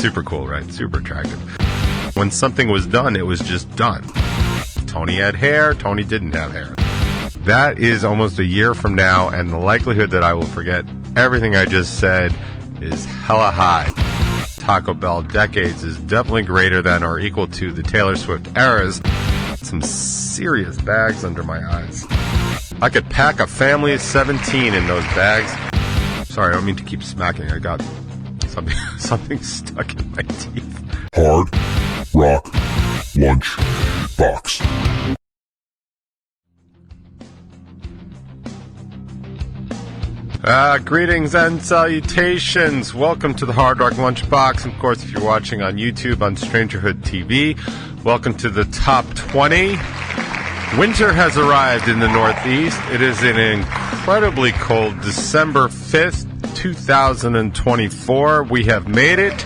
Super cool, right? Super attractive. When something was done, it was just done. Tony had hair, Tony didn't have hair. That is almost a year from now, and the likelihood that I will forget everything I just said is hella high. Taco Bell decades is definitely greater than or equal to the Taylor Swift eras. Some serious bags under my eyes. I could pack a family of 17 in those bags. Sorry, I don't mean to keep smacking. I got something stuck in my teeth. Hard Rock Lunchbox. Greetings and salutations. Welcome to the Hard Rock Lunchbox. Of course, if you're watching on YouTube on Strangerhood TV, welcome to the top 20. Winter has arrived in the Northeast. It is an incredibly cold December 5th, 2024. We have made it.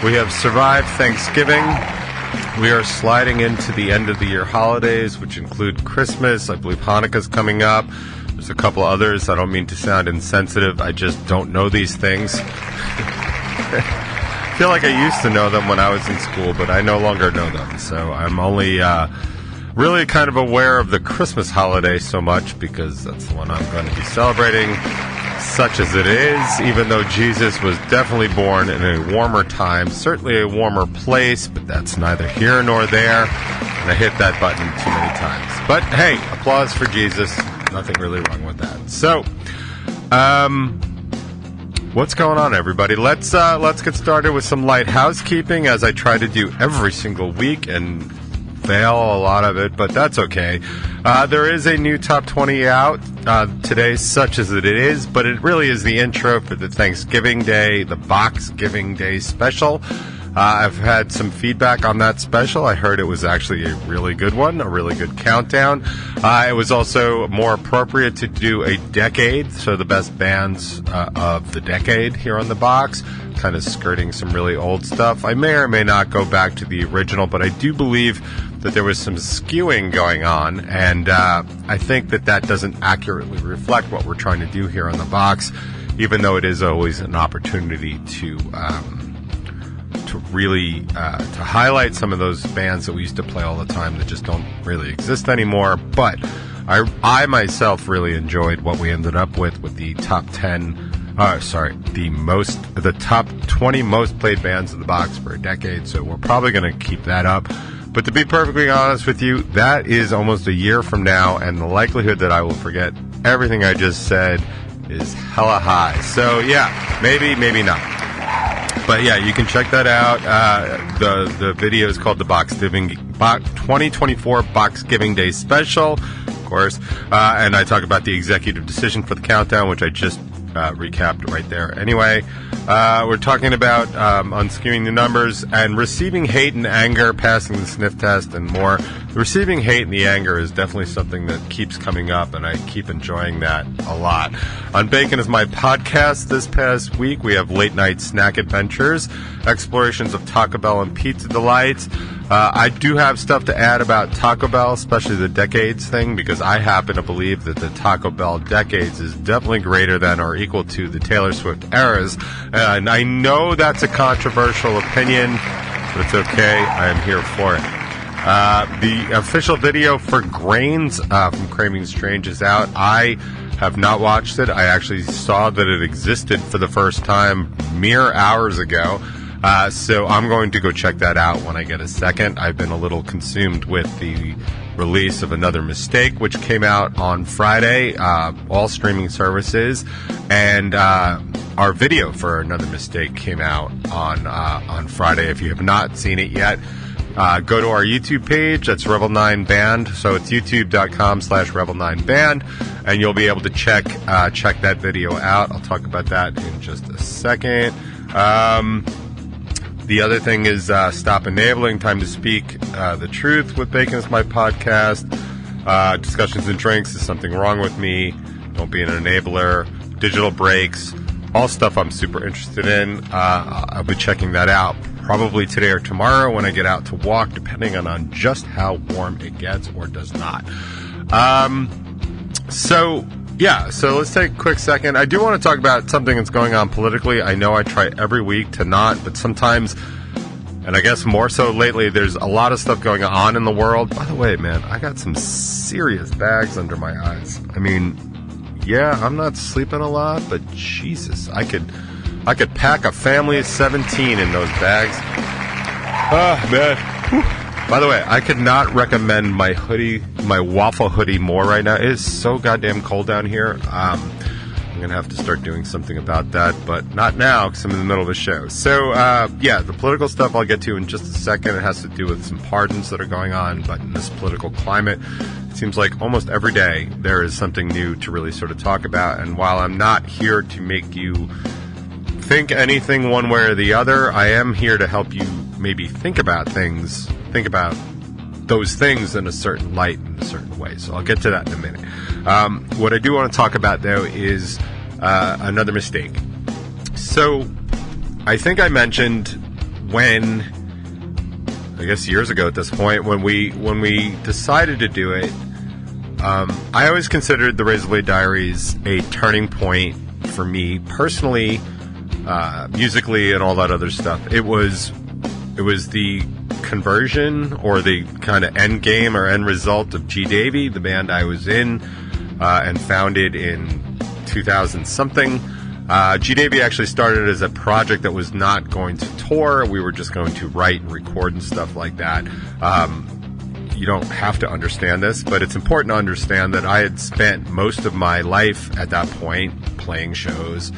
We have survived Thanksgiving. We are sliding into the end of the year holidays, which include Christmas. I believe Hanukkah's coming up. There's a couple others. I don't mean to sound insensitive. I just don't know these things. I feel like I used to know them when I was in school, but I no longer know them. So I'm only really kind of aware of the Christmas holiday so much because that's the one I'm going to be celebrating, such as it is, even though Jesus was definitely born in a warmer time, certainly a warmer place, but that's neither here nor there. And I hit that button too many times. But hey, applause for Jesus. Nothing really wrong with that. So, what's going on, everybody? Let's get started with some light housekeeping, as I try to do every single week and fail a lot of it, but that's okay. There is a new top 20 out today, such as it is, but it really is the intro for the Thanksgiving Day, the Boxgiving Day special. I've had some feedback on that special. I heard it was actually a really good one, a really good countdown. It was also more appropriate to do a decade, so the best bands of the decade here on the box, kind of skirting some really old stuff. I may or may not go back to the original, but I do believe that there was some skewing going on, and I think that doesn't accurately reflect what we're trying to do here on the box, even though it is always an opportunity to really to highlight some of those bands that we used to play all the time that just don't really exist anymore. But I myself really enjoyed what we ended up with the top 10 the top 20 most played bands of the box for a decade, so we're probably going to keep that up. But to be perfectly honest with you, that is almost a year from now, and the likelihood that I will forget everything I just said is hella high. So yeah, maybe not. But yeah, you can check that out. The video is called the 2024 Boxgiving Day Special, of course. And I talk about the executive decision for the countdown, which I just recapped right there. Anyway, we're talking about unskewing the numbers and receiving hate and anger, passing the sniff test, and more. The receiving hate and the anger is definitely something that keeps coming up, and I keep enjoying that a lot. On Bacon is my podcast. This past week, we have late night snack adventures, explorations of Taco Bell and pizza delights. I do have stuff to add about Taco Bell, especially the decades thing, because I happen to believe that the Taco Bell decades is definitely greater than or equal to the Taylor Swift eras. And I know that's a controversial opinion, but it's okay. I am here for it. The official video for Grains from Craving Strange is out. I have not watched it. I actually saw that it existed for the first time mere hours ago. So I'm going to go check that out when I get a second. I've been a little consumed with the release of Another Mistake, which came out on Friday, all streaming services, and our video for Another Mistake came out on Friday. If you have not seen it yet, go to our YouTube page. That's Revel9 Band. So it's youtube.com/Revel9 Band, and you'll be able to check that video out. I'll talk about that in just a second. The other thing is Stop Enabling, Time to Speak the Truth with Bacon is my podcast. Discussions and Drinks is Something Wrong with Me. Don't Be an Enabler. Digital Breaks. All stuff I'm super interested in. I'll be checking that out probably today or tomorrow when I get out to walk, depending on just how warm it gets or does not. So Yeah, so let's take a quick second. I do want to talk about something that's going on politically. I know I try every week to not, but sometimes, and I guess more so lately, there's a lot of stuff going on in the world. By the way, man, I got some serious bags under my eyes. I mean, yeah, I'm not sleeping a lot, but Jesus, I could pack a family of 17 in those bags. Ah, man. Whew. By the way, I could not recommend my hoodie, my waffle hoodie more right now. It is so goddamn cold down here. I'm going to have to start doing something about that, but not now because I'm in the middle of a show. So, yeah, the political stuff I'll get to in just a second. It has to do with some pardons that are going on, but in this political climate, it seems like almost every day there is something new to really sort of talk about. And while I'm not here to make you think anything one way or the other, I am here to help you maybe think about things. Think about those things in a certain light, in a certain way. So I'll get to that in a minute. What I do want to talk about, though, is another mistake. So I think I mentioned when, I guess years ago at this point, when we decided to do it, I always considered the Razorblade Diaries a turning point for me personally, musically, and all that other stuff. It was the conversion or the kind of end game or end result of G Davy, the band I was in and founded in 2000 something. G Davy actually started as a project that was not going to tour. We were just going to write and record and stuff like that. You don't have to understand this, but it's important to understand that I had spent most of my life at that point playing shows,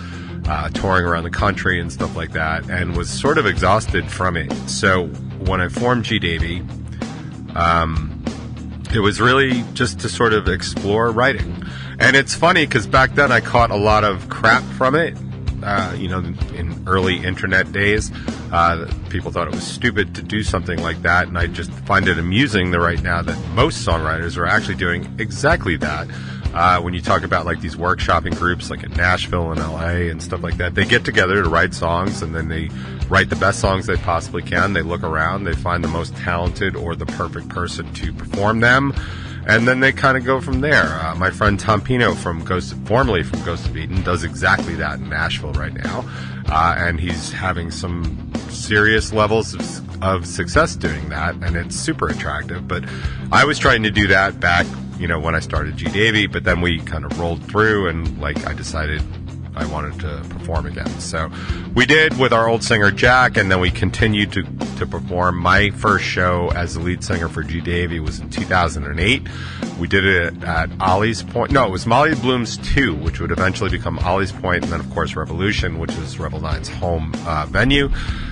touring around the country and stuff like that, and was sort of exhausted from it. So when I formed G Davy, it was really just to sort of explore writing. And it's funny because back then I caught a lot of crap from it. In early internet days, people thought it was stupid to do something like that, and I just find it amusing that right now that most songwriters are actually doing exactly that. When you talk about like these workshopping groups like in Nashville and LA and stuff like that, they get together to write songs, and then they write the best songs they possibly can. They look around, they find the most talented or the perfect person to perform them, and then they kind of go from there. My friend Tom Pino, formerly from Ghost of Eden, does exactly that in Nashville right now, and he's having some serious levels of success doing that, and it's super attractive. But I was trying to do that back, when I started G Davy, but then we kind of rolled through, and I decided I wanted to perform again. So we did with our old singer Jack, and then we continued to perform. My first show as the lead singer for G Davy was in 2008. We did it at Ollie's Point. No, it was Molly Bloom's 2, which would eventually become Ollie's Point, and then of course Revolution, which is Revel 9's home venue.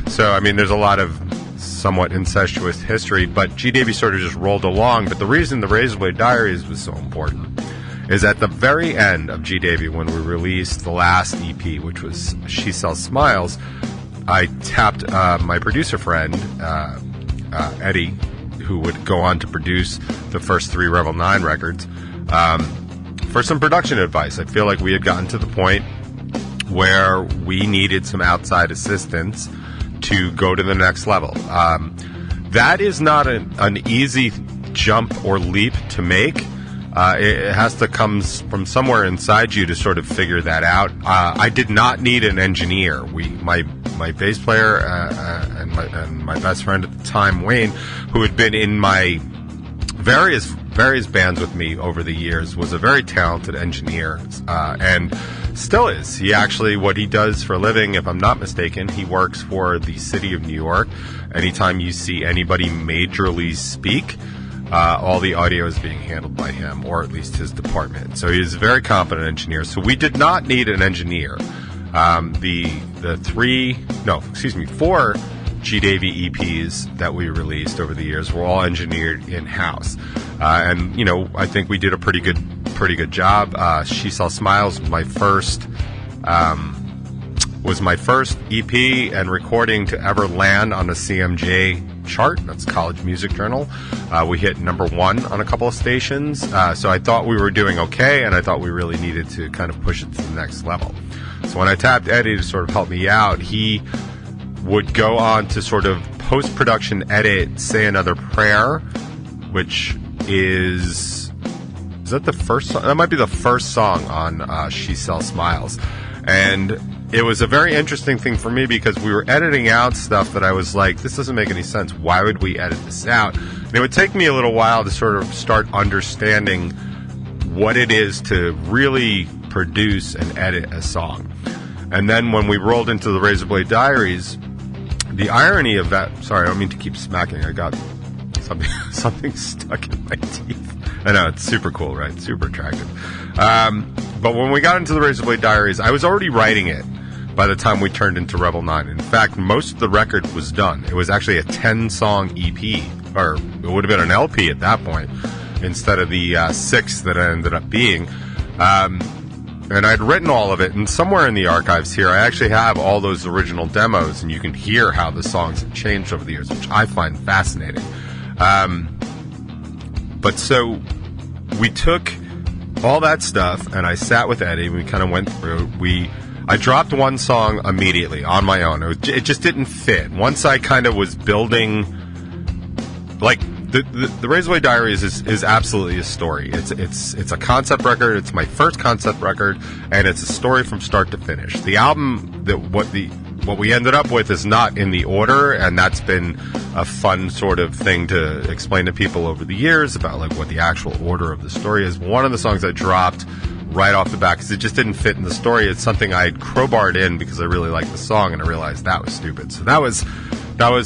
So I mean, there's a lot of somewhat incestuous history, but G Davy sort of just rolled along. But the reason the Razorblade Diaries was so important is at the very end of G Davy, when we released the last EP, which was She Sells Smiles, I tapped my producer friend, Eddie, who would go on to produce the first 3 Revel 9 records, for some production advice. I feel like we had gotten to the point where we needed some outside assistance to go to the next level. That is not an easy jump or leap to make. It has to come from somewhere inside you to sort of figure that out. I did not need an engineer. My bass player and my best friend at the time, Wayne, who had been in my various bands with me over the years, was a very talented engineer, and still is. He actually, what he does for a living, if I'm not mistaken, he works for the city of New York. Anytime you see anybody majorly speak, all the audio is being handled by him, or at least his department. So he's a very competent engineer. So we did not need an engineer. The 4 G Davy EPs that we released over the years were all engineered in-house. And I think we did a pretty good job. She Sells Smiles was my first EP and recording to ever land on the CMJ chart. That's College Music Journal. We hit number 1 on a couple of stations. So I thought we were doing okay, and I thought we really needed to kind of push it to the next level. So when I tapped Eddie to sort of help me out, he would go on to sort of post-production edit Say Another Prayer, which is is that the first song? That might be the first song on She Sells Smiles. And it was a very interesting thing for me because we were editing out stuff that I was like, this doesn't make any sense. Why would we edit this out? And it would take me a little while to sort of start understanding what it is to really produce and edit a song. And then when we rolled into the Razorblade Diaries, the irony of that... Sorry, I don't mean to keep smacking. I got something stuck in my teeth. I know, it's super cool, right? Super attractive. But when we got into the Razorblade Diaries, I was already writing it by the time we turned into Revel 9. In fact, most of the record was done. It was actually a 10-song EP, or it would have been an LP at that point, instead of the 6 that it ended up being. And I'd written all of it, and somewhere in the archives here, I actually have all those original demos, and you can hear how the songs have changed over the years, which I find fascinating. But so we took all that stuff, and I sat with Eddie, and we kind of went through. I dropped one song immediately on my own. It just didn't fit. Once I kind of was building, like, the Razorblade Diaries is absolutely a story. It's a concept record. It's my first concept record, and it's a story from start to finish. The album, what we ended up with is not in the order, and that's been a fun sort of thing to explain to people over the years about like what the actual order of the story is. One of the songs I dropped right off the bat because it just didn't fit in the story. It's something I had crowbarred in because I really liked the song, and I realized that was stupid. So that was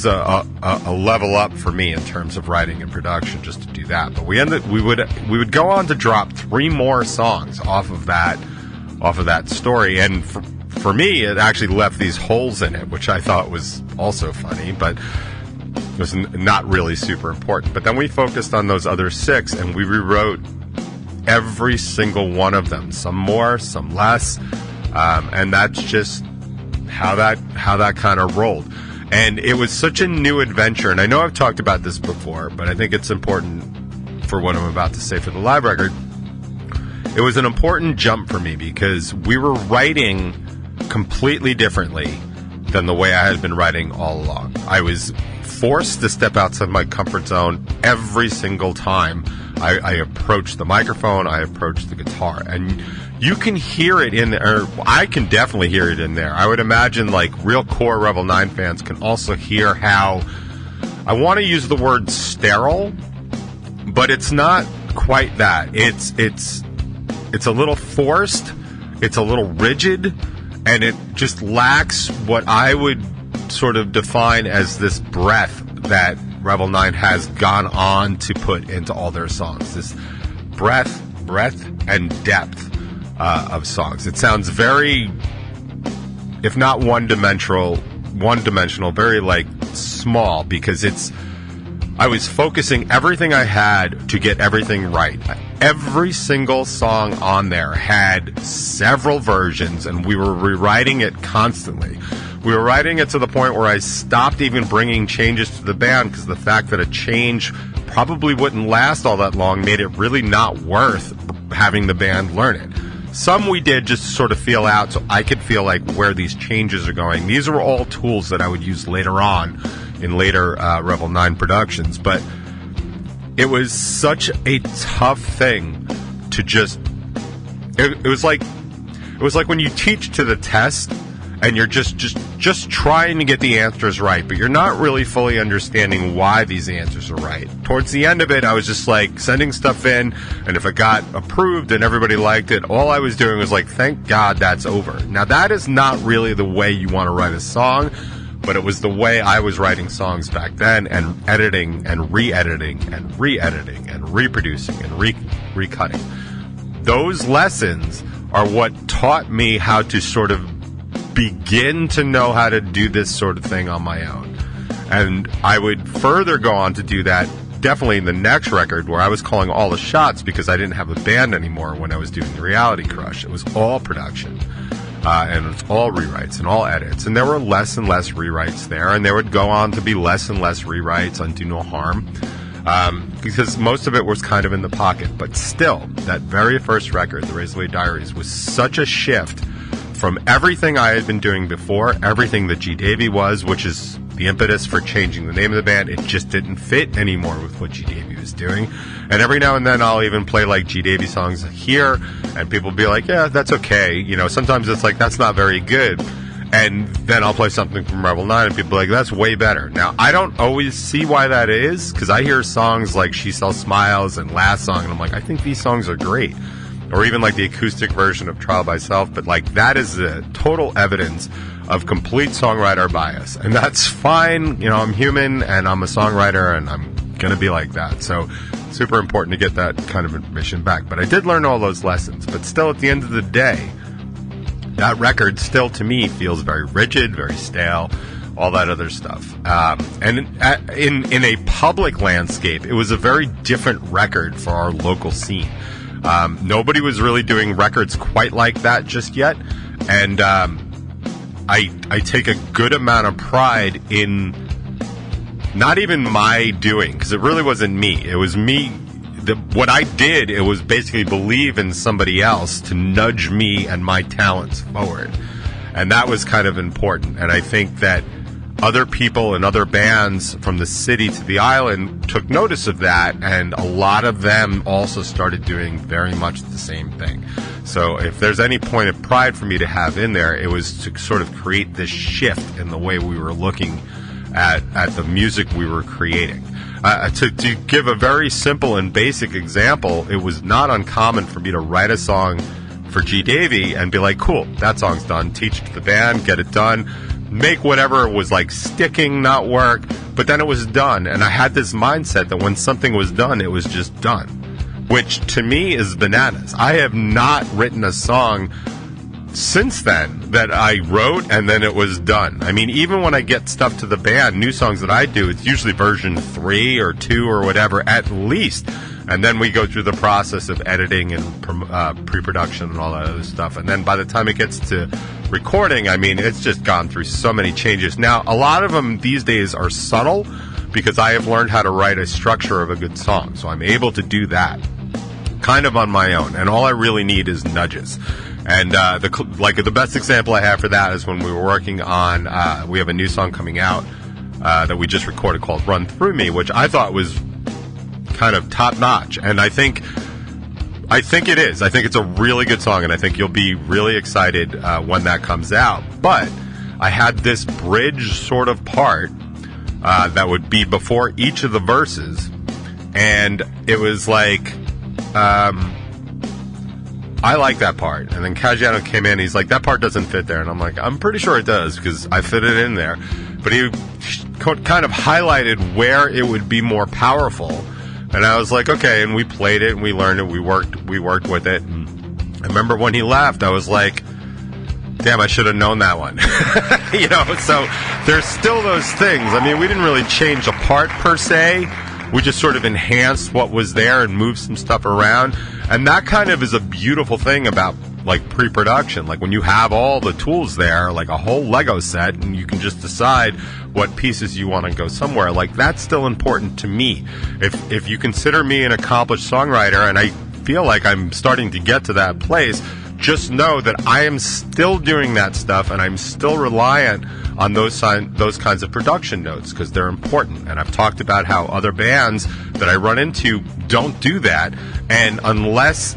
a level up for me in terms of writing and production just to do that. But we would go on to drop 3 more songs off of that story, and for me it actually left these holes in it, which I thought was also funny, but it was not really super important. But then we focused on those other 6, and we rewrote every single one of them, some more, some less, and that's just how that kind of rolled. And it was such a new adventure, and I know I've talked about this before, but I think it's important for what I'm about to say for the live record. It was an important jump for me because we were writing completely differently than the way I had been writing all along. I was forced to step outside my comfort zone every single time I approached the microphone, I approached the guitar, and you can hear it in there. I can definitely hear it in there. I would imagine like real core Revel 9 fans can also hear how, I want to use the word sterile, but it's not quite that. It's a little forced, it's a little rigid, and it just lacks what I would sort of define as this breath that Revel 9 has gone on to put into all their songs. This breadth and depth of songs. It sounds very, if not one-dimensional, very like small, because I was focusing everything I had to get everything right. Every single song on there had several versions, and we were rewriting it constantly. We were writing it to the point where I stopped even bringing changes to the band because the fact that a change probably wouldn't last all that long made it really not worth having the band learn it. Some we did just to sort of feel out so I could feel like where these changes are going. These were all tools that I would use later on in later Revel 9 productions, but it was such a tough thing to just... It was like when you teach to the test and you're just trying to get the answers right, but you're not really fully understanding why these answers are right. Towards the end of it, I was just like sending stuff in, and if it got approved and everybody liked it, all I was doing was like, thank God that's over. Now that is not really the way you want to write a song, but it was the way I was writing songs back then, and editing and re-editing and re-editing and reproducing and recutting. Those lessons are what taught me how to sort of begin to know how to do this sort of thing on my own. And I would further go on to do that definitely in the next record, where I was calling all the shots because I didn't have a band anymore when I was doing the Reality Crush. It was all production. And it's all rewrites and all edits. And there were less and less rewrites there, and there would go on to be less and less rewrites on Do No Harm, because most of it was kind of in the pocket. But still, that very first record, the Razorblade Diaries, was such a shift from everything I had been doing before, everything that G. Davy was, which is the impetus for changing the name of the band, it just didn't fit anymore with what G. Davy was doing. And every now and then I'll even play like G. Davy songs here, and people will be like, yeah, that's okay. You know, sometimes it's like, that's not very good. And then I'll play something from Revel 9, and people are like, that's way better. Now, I don't always see why that is, because I hear songs like She Sells Smiles and Last Song, and I'm like, I think these songs are great. Or even like the acoustic version of Trial by Self, but like that is the total evidence of complete songwriter bias. And that's fine. You know, I'm human, and I'm a songwriter, and I'm going to be like that. So super important to get that kind of information back. But I did learn all those lessons. But still, at the end of the day, that record still, to me, feels very rigid, very stale, all that other stuff. And in a public landscape, it was a very different record for our local scene. Nobody was really doing records quite like that just yet. And I take a good amount of pride in not even my doing, because it really wasn't me. It was me. What I did, it was basically believe in somebody else to nudge me and my talents forward. And that was kind of important. And I think that other people and other bands from the city to the island took notice of that, and a lot of them also started doing very much the same thing. So if there's any point of pride for me to have in there, it was to sort of create this shift in the way we were looking at the music we were creating. To give a very simple and basic example, it was not uncommon for me to write a song for G. Davy and be like, cool, that song's done, teach it to the band, get it done, make whatever was like sticking not work, but then it was done. And I had this mindset that when something was done, it was just done, which to me is bananas. I have not written a song since then that I wrote and then it was done. I mean, even when I get stuff to the band, new songs that I do, it's usually version 3 or 2 or whatever at least. And then we go through the process of editing and pre-production and all that other stuff. And then by the time it gets to recording, I mean, it's just gone through so many changes. Now, a lot of them these days are subtle because I have learned how to write a structure of a good song. So I'm able to do that kind of on my own. And all I really need is nudges. And the best example I have for that is when we were working on, we have a new song coming out that we just recorded called Run Through Me, which I thought was kind of top notch, and I think it is. I think it's a really good song, and I think you'll be really excited when that comes out. But I had this bridge sort of part that would be before each of the verses, and it was like, I like that part. And then Caggiano came in, he's like, that part doesn't fit there, and I'm like, I'm pretty sure it does because I fit it in there. But he kind of highlighted where it would be more powerful. And I was like, okay, and we played it, and we learned it, we worked with it. And I remember when he left, I was like, damn, I should have known that one. You know, so there's still those things. I mean, we didn't really change a part per se. We just sort of enhanced what was there and moved some stuff around. And that kind of is a beautiful thing about, like, pre-production. Like, when you have all the tools there, like a whole Lego set, and you can just decide what pieces you want to go somewhere. Like, that's still important to me. If you consider me an accomplished songwriter, and I feel like I'm starting to get to that place, just know that I am still doing that stuff, and I'm still reliant on those kinds of production notes because they're important. And I've talked about how other bands that I run into don't do that, and unless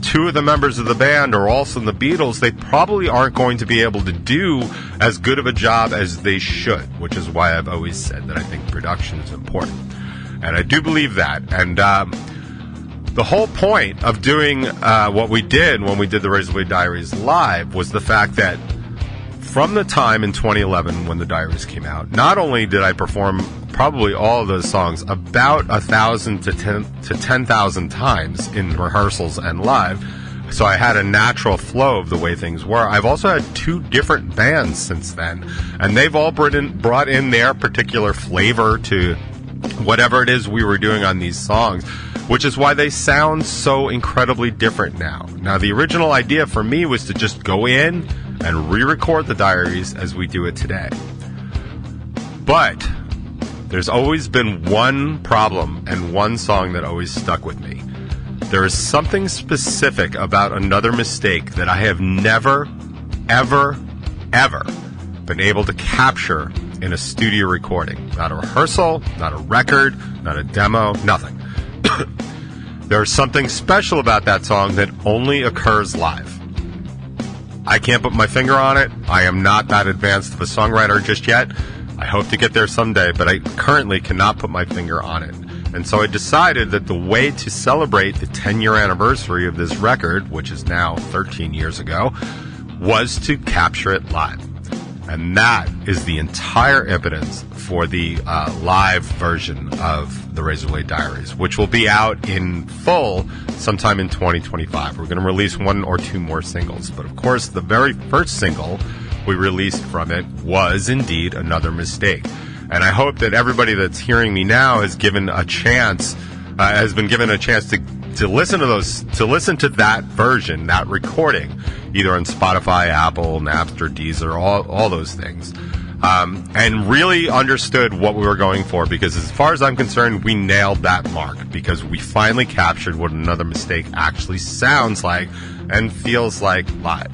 2 of the members of the band are also in the Beatles, they probably aren't going to be able to do as good of a job as they should, which is why I've always said that I think production is important. And I do believe that. And the whole point of doing what we did when we did the Razorblade Diaries live was the fact that from the time in 2011 when the Diaries came out, not only did I perform probably all of those songs about 1,000 to 10,000 times in rehearsals and live, so I had a natural flow of the way things were. I've also had 2 different bands since then, and they've all brought in their particular flavor to whatever it is we were doing on these songs, which is why they sound so incredibly different now. Now, the original idea for me was to just go in and re-record the Diaries as we do it today. But there's always been one problem and one song that always stuck with me. There is something specific about Another Mistake that I have never, ever been able to capture in a studio recording. Not a rehearsal, not a record, not a demo, nothing. There's something special about that song that only occurs live. I can't put my finger on it. I am not that advanced of a songwriter just yet. I hope to get there someday, but I currently cannot put my finger on it. And so I decided that the way to celebrate the 10-year anniversary of this record, which is now 13 years ago, was to capture it live. And that is the entire evidence for the live version of the Razorblade Diaries, which will be out in full sometime in 2025. We're going to release 1 or 2 more singles. But of course, the very first single we released from it was indeed Another Mistake. And I hope that everybody that's hearing me now has been given a chance to listen to that version, that recording, either on Spotify, Apple, Napster, Deezer, all those things, and really understood what we were going for, because as far as I'm concerned, we nailed that mark, because we finally captured what Another Mistake actually sounds like and feels like live.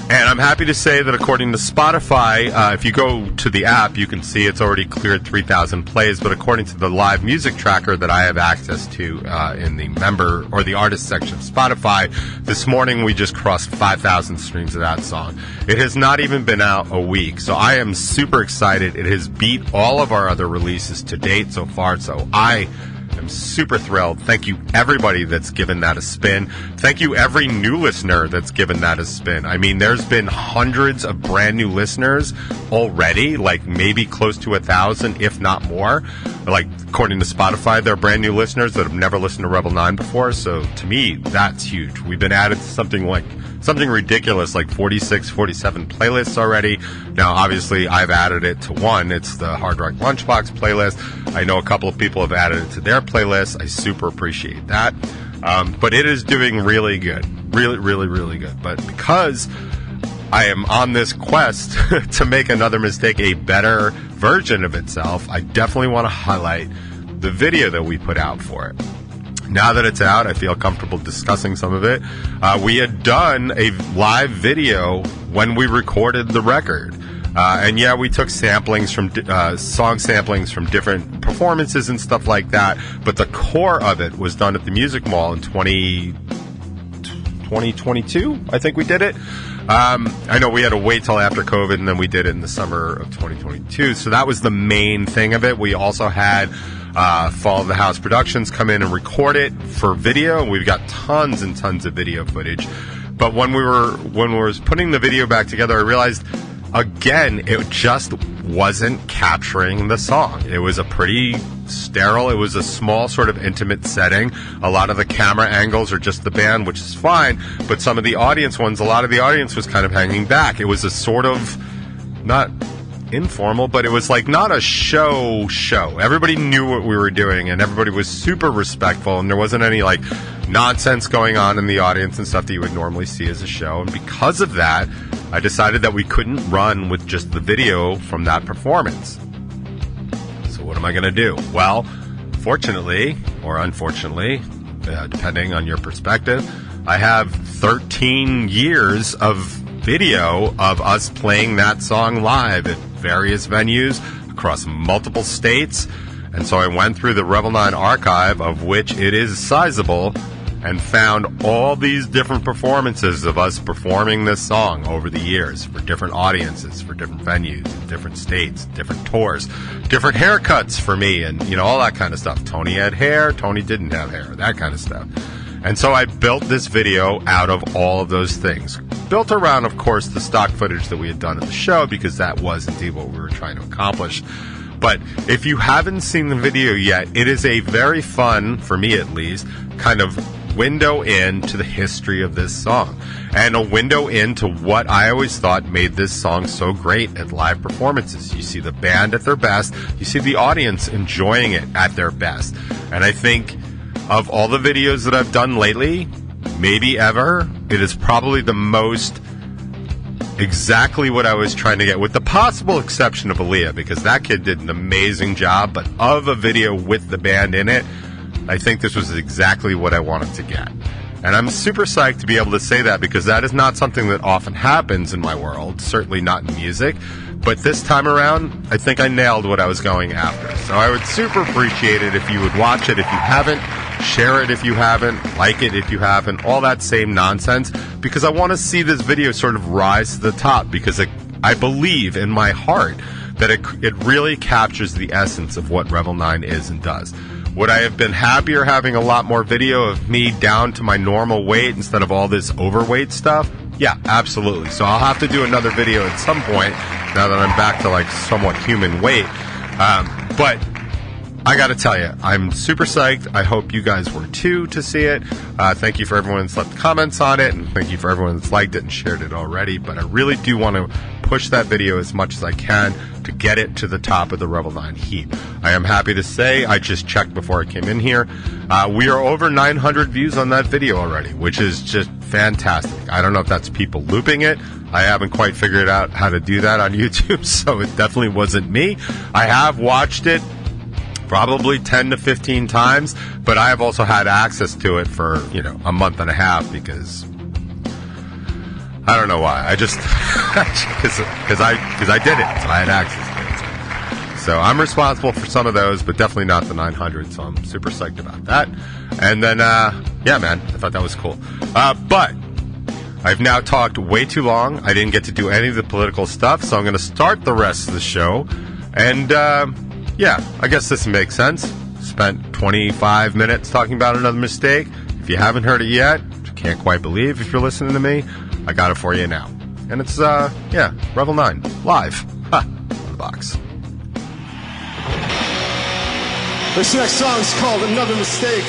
And I'm happy to say that according to Spotify, if you go to the app, you can see it's already cleared 3,000 plays. But according to the live music tracker that I have access to in the member or the artist section of Spotify, this morning we just crossed 5,000 streams of that song. It has not even been out a week, so I am super excited. It has beat all of our other releases to date so far, so I'm super thrilled. Thank you, everybody that's given that a spin. Thank you, every new listener that's given that a spin. I mean, there's been hundreds of brand new listeners already, like maybe close to 1,000, if not more. Like, according to Spotify, they're brand new listeners that have never listened to Rebel 9 before. So, to me, that's huge. We've been added to something ridiculous, like 46, 47 playlists already. Now, obviously, I've added it to one. It's the Hard Rock Lunchbox playlist. I know a couple of people have added it to their playlist. I super appreciate that. But it is doing really good. Really, really, really good. But because I am on this quest to make Another Mistake a better version of itself, I definitely want to highlight the video that we put out for it. Now that it's out, I feel comfortable discussing some of it. We had done a live video when we recorded the record. And yeah, we took samplings from song samplings from different performances and stuff like that. But the core of it was done at the Music Mall in 2022. I think we did it. I know we had to wait till after COVID, and then we did it in the summer of 2022. So that was the main thing of it. We also had Fall of the House Productions come in and record it for video. We've got tons and tons of video footage. But when we were putting the video back together, I realized, again, it just wasn't capturing the song. It was a pretty sterile, it was a small sort of intimate setting. A lot of the camera angles are just the band, which is fine, but some of the audience ones, a lot of the audience was kind of hanging back. It was a sort of, not informal, but it was like not a show. Everybody knew what we were doing, and everybody was super respectful, and there wasn't any like nonsense going on in the audience and stuff that you would normally see as a show. And because of that, I decided that we couldn't run with just the video from that performance. So what am I going to do? Well, fortunately, or unfortunately, depending on your perspective, I have 13 years of video of us playing that song live at various venues across multiple states. And so I went through the Rebel 9 archive, of which it is sizable, and found all these different performances of us performing this song over the years for different audiences, for different venues, different states, different tours, different haircuts for me, and all that kind of stuff. Tony had hair, Tony didn't have hair, that kind of stuff. And so I built this video out of all of those things. Built around, of course, the stock footage that we had done at the show, because that was indeed what we were trying to accomplish. But if you haven't seen the video yet, it is a very fun, for me at least, kind of window into the history of this song, and a window into what I always thought made this song so great at live performances. You see the band at their best, you see the audience enjoying it at their best. And I think of all the videos that I've done lately, maybe ever, it is probably the most exactly what I was trying to get, with the possible exception of Aaliyah, because that kid did an amazing job. But of a video with the band in it, I think this was exactly what I wanted to get. And I'm super psyched to be able to say that because that is not something that often happens in my world, certainly not in music. But this time around, I think I nailed what I was going after. So I would super appreciate it if you would watch it if you haven't, share it if you haven't, like it if you haven't, all that same nonsense, because I want to see this video sort of rise to the top because I believe in my heart that it really captures the essence of what Revel 9 is and does. Would I have been happier having a lot more video of me down to my normal weight instead of all this overweight stuff? Yeah, absolutely. So I'll have to do another video at some point now that I'm back to like somewhat human weight. But I got to tell you, I'm super psyched. I hope you guys were too to see it. Thank you for everyone that's left comments on it, and thank you for everyone that's liked it and shared it already. But I really do want to push that video as much as I can to get it to the top of the Revel 9 heap. I am happy to say, I just checked before I came in here, we are over 900 views on that video already, which is just fantastic. I don't know if that's people looping it. I haven't quite figured out how to do that on YouTube, so it definitely wasn't me. I have watched it probably 10 to 15 times, but I have also had access to it for, a month and a half because I don't know why. I just because I did it, so I had access to it. So I'm responsible for some of those, but definitely not the 900. So I'm super psyched about that. And then, yeah, man, I thought that was cool. But I've now talked way too long. I didn't get to do any of the political stuff, so I'm going to start the rest of the show. And yeah, I guess this makes sense. Spent 25 minutes talking about another mistake. If you haven't heard it yet, which I can't quite believe if you're listening to me, I got it for you now. And it's, yeah, Revel 9, live, on the box. This next song is called Another Mistake.